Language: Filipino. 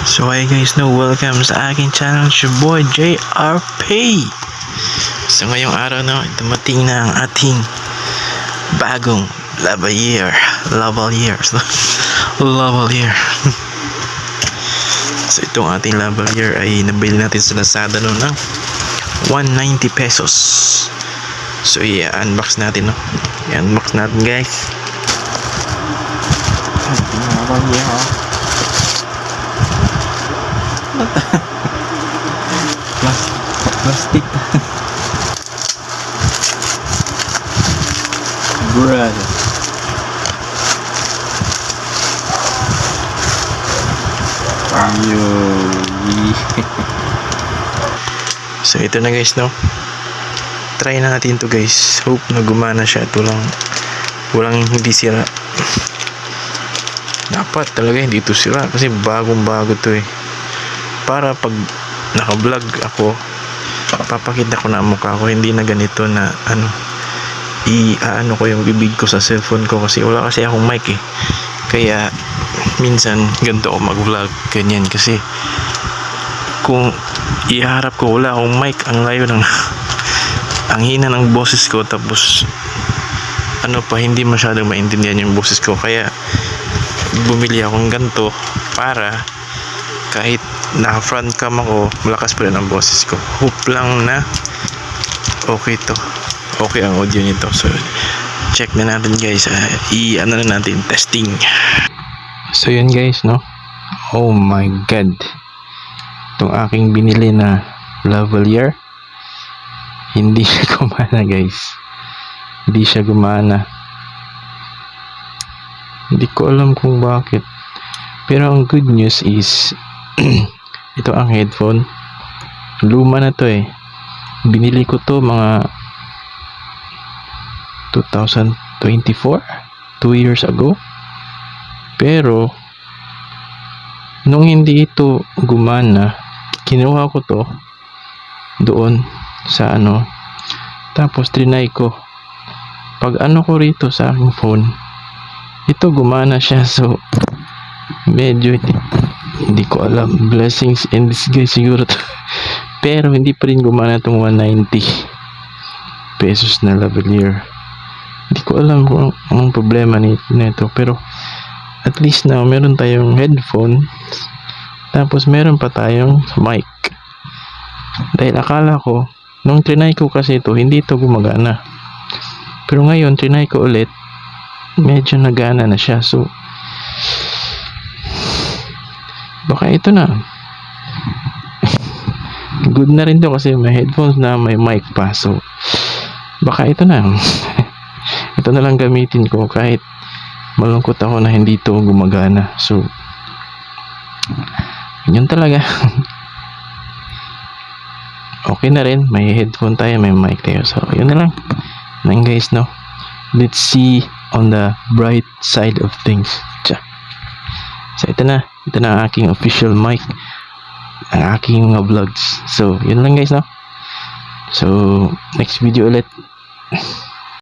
So hi guys, welcome sa aking channel, it's your boy JRP. So ngayong araw dumating na ang ating bagong lavalier. So itong ating lavalier ay nabili natin sa Lazada ng 190 pesos. So i-unbox natin i-unbox natin guys. Plastic. Brad. So ito na guys, try na natin to guys. Hope na gumana siya. Ito lang, walang hindi sira. Dapat talaga hindi ito sira kasi bagong bago to para pag naka-vlog ako, papakita ko na ang mukha ko, hindi na ganito na i-ano ko yung bibig ko sa cellphone ko kasi wala kasi akong mic kaya minsan ganito ako mag-vlog ganyan kasi kung iharap ko wala akong mic, ang layo ng ang hina ng boses ko, tapos hindi masyadong maintindihan yung boses ko, kaya bumili akong ganito para kahit naka front cam ako, malakas pa rin ang boses ko. Hope lang na okay ang audio nito. So check na natin guys, na natin testing. So yun guys, oh my god, itong aking binili na lavalier hindi siya gumana guys, hindi siya gumana. Hindi ko alam kung bakit, pero ang good news is ito ang headphone, luma na to binili ko to mga 2024, 2 years ago, pero nung hindi ito gumana, kinuha ko to doon sa tapos trinay ko, pag ko rito sa aking phone, ito gumana siya. So medyo hindi ko alam, blessings in disguise siguro to. Pero hindi pa rin gumana itong 190 pesos na lavalier. Hindi ko alam kung anong problema nito, pero at least now meron tayong headphone, tapos meron pa tayong mic. Dahil akala ko nung trinay ko kasi ito, hindi ito gumagana, pero ngayon trinay ko ulit, medyo nagana na siya. So baka ito na good na rin to kasi may headphones na may mic pa. So baka ito na ito na lang gamitin ko kahit malungkot ako na hindi to gumagana. So yun talaga. Okay na rin, may headphone tayo, may mic tayo. So yun na lang guys, let's see on the bright side of things. So ito na ang aking official mic, ang aking mga vlogs. So yun lang guys, so next video ulit.